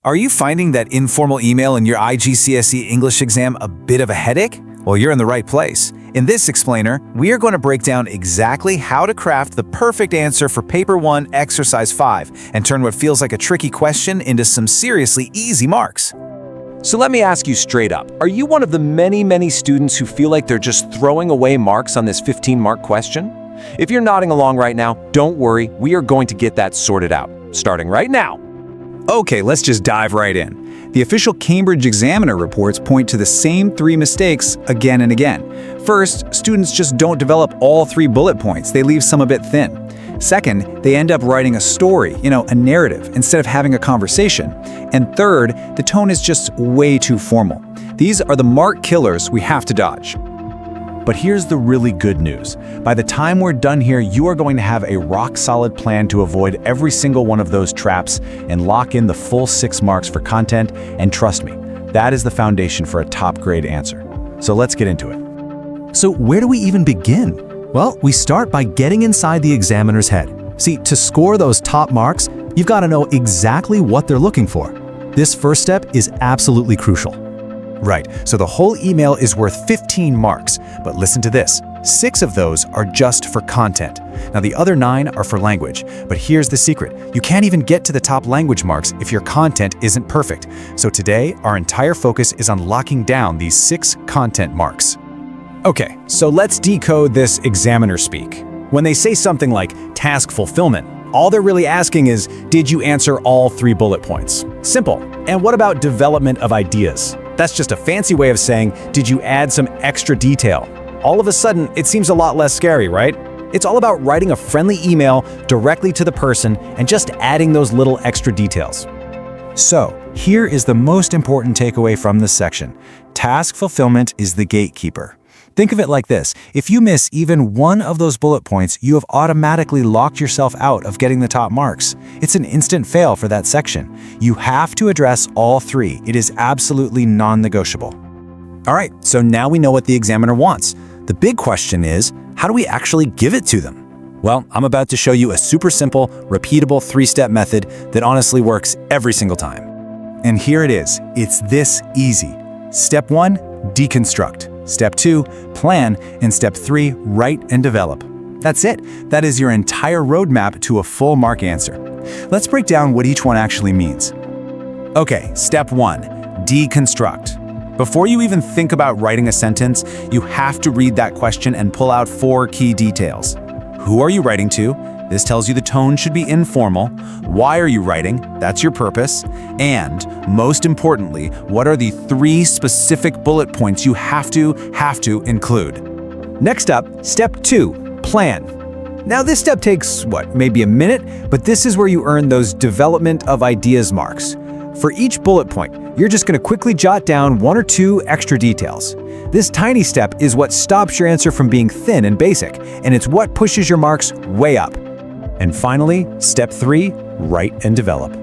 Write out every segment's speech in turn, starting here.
Are you finding that informal email in your IGCSE English exam a bit of a headache? Well, you're in the right place. In this explainer, we are going to break down exactly how to craft the perfect answer for Paper 1, Exercise 5, and turn what feels like a tricky question into some seriously easy marks. So let me ask you straight up, are you one of the many students who feel like they're just throwing away marks on this 15-mark question? If you're nodding along right now, don't worry, we are going to get that sorted out, starting right now. Okay, let's just dive right in. The official Cambridge Examiner reports point to the same 3 mistakes again and again. First, students just don't develop all 3 bullet points. They leave some a bit thin. Second, they end up writing a story, a narrative, instead of having a conversation. And third, the tone is just way too formal. These are the mark killers we have to dodge. But here's the really good news. By the time we're done here, you are going to have a rock-solid plan to avoid every single one of those traps and lock in the full 6 marks for content, and trust me, that is the foundation for a top-grade answer. So let's get into it. So where do we even begin? Well, we start by getting inside the examiner's head. See, to score those top marks, you've got to know exactly what they're looking for. This first step is absolutely crucial. Right, so the whole email is worth 15 marks, but listen to this. 6 of those are just for content. Now the other 9 are for language, but here's the secret. You can't even get to the top language marks if your content isn't perfect. So today, our entire focus is on locking down these 6 content marks. Okay, so let's decode this examiner speak. When they say something like task fulfillment, all they're really asking is, did you answer all 3 bullet points? Simple. And what about development of ideas? That's just a fancy way of saying, did you add some extra detail? All of a sudden, it seems a lot less scary, right? It's all about writing a friendly email directly to the person and just adding those little extra details. So, here is the most important takeaway from this section. Task fulfillment is the gatekeeper. Think of it like this. If you miss even one of those bullet points, you have automatically locked yourself out of getting the top marks. It's an instant fail for that section. You have to address all 3. It is absolutely non-negotiable. All right, so now we know what the examiner wants. The big question is, how do we actually give it to them? Well, I'm about to show you a super simple, repeatable 3-step method that honestly works every single time. And here it is. It's this easy. Step 1, deconstruct. Step 2, plan, and Step 3, write and develop. That's it. That is your entire roadmap to a full mark answer. Let's break down what each one actually means. Okay, Step 1, deconstruct. Before you even think about writing a sentence, you have to read that question and pull out 4 key details. Who are you writing to? This tells you the tone should be informal. Why are you writing? That's your purpose. And, most importantly, what are the 3 specific bullet points you have to include? Next up, Step 2, plan. Now this step takes, maybe a minute, but this is where you earn those development of ideas marks. For each bullet point, you're just going to quickly jot down 1 or 2 extra details. This tiny step is what stops your answer from being thin and basic, and it's what pushes your marks way up. And finally, Step 3, write and develop.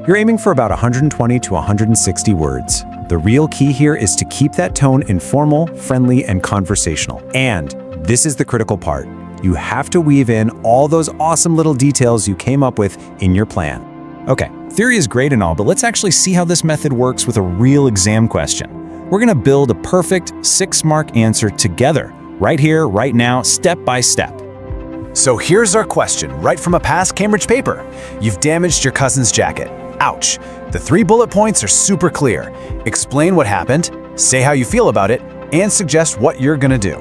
You're aiming for about 120 to 160 words. The real key here is to keep that tone informal, friendly, and conversational. And this is the critical part. You have to weave in all those awesome little details you came up with in your plan. Okay, theory is great and all, but let's actually see how this method works with a real exam question. We're going to build a perfect 6-mark answer together, right here, right now, step by step. So here's our question, right from a past Cambridge paper. You've damaged your cousin's jacket. Ouch. The 3 bullet points are super clear. Explain what happened, say how you feel about it, and suggest what you're gonna do.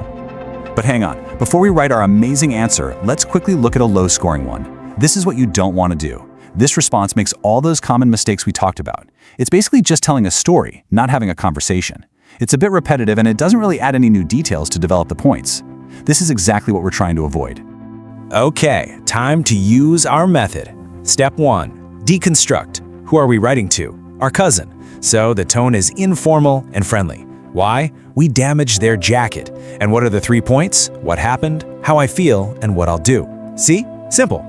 But hang on, before we write our amazing answer, let's quickly look at a low-scoring one. This is what you don't want to do. This response makes all those common mistakes we talked about. It's basically just telling a story, not having a conversation. It's a bit repetitive and it doesn't really add any new details to develop the points. This is exactly what we're trying to avoid. Okay, time to use our method. Step 1, deconstruct. Who are we writing to? Our cousin. So the tone is informal and friendly. Why? We damaged their jacket. And what are the 3 points? What happened, how I feel, and what I'll do. See? Simple.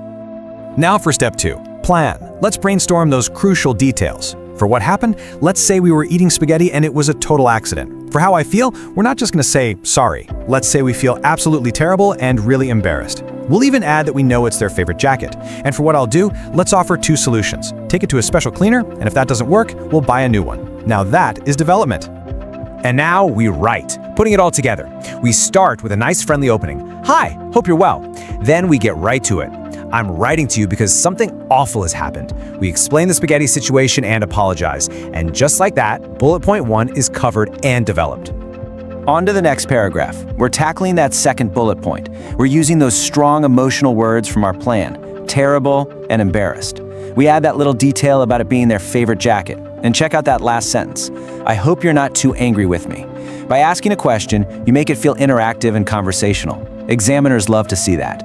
Now for Step 2, plan. Let's brainstorm those crucial details. For what happened, let's say we were eating spaghetti and it was a total accident. For how I feel, we're not just going to say sorry. Let's say we feel absolutely terrible and really embarrassed. We'll even add that we know it's their favorite jacket. And for what I'll do, let's offer 2 solutions. Take it to a special cleaner, and if that doesn't work, we'll buy a new one. Now that is development. And now we write, putting it all together. We start with a nice friendly opening. Hi, hope you're well. Then we get right to it. I'm writing to you because something awful has happened. We explain the spaghetti situation and apologize. And just like that, bullet point 1 is covered and developed. On to the next paragraph. We're tackling that second bullet point. We're using those strong emotional words from our plan, terrible and embarrassed. We add that little detail about it being their favorite jacket. And check out that last sentence. I hope you're not too angry with me. By asking a question, you make it feel interactive and conversational. Examiners love to see that.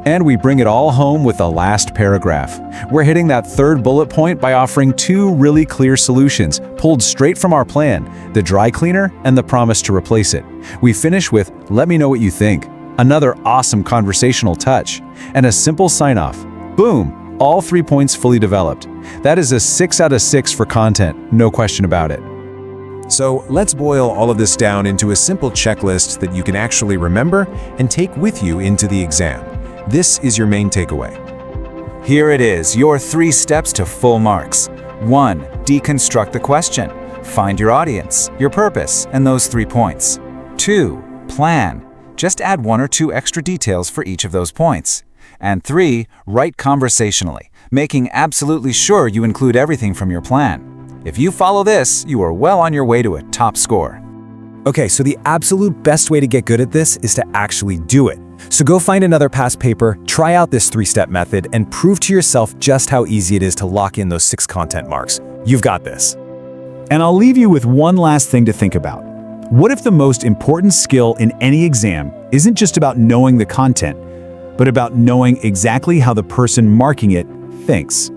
And we bring it all home with the last paragraph. We're hitting that third bullet point by offering 2 really clear solutions, pulled straight from our plan, the dry cleaner and the promise to replace it. We finish with, let me know what you think. Another awesome conversational touch. And a simple sign-off. Boom! All 3 points fully developed. That is a 6 out of 6 for content, no question about it. So let's boil all of this down into a simple checklist that you can actually remember and take with you into the exam. This is your main takeaway. Here it is, your 3 steps to full marks. 1. Deconstruct the question. Find your audience, your purpose, and those 3 points. 2. Plan. Just add 1 or 2 extra details for each of those points. And 3. Write conversationally, making absolutely sure you include everything from your plan. If you follow this, you are well on your way to a top score. Okay, so the absolute best way to get good at this is to actually do it. So go find another past paper, try out this 3-step method, and prove to yourself just how easy it is to lock in those 6 content marks. You've got this. And I'll leave you with one last thing to think about. What if the most important skill in any exam isn't just about knowing the content, but about knowing exactly how the person marking it thinks?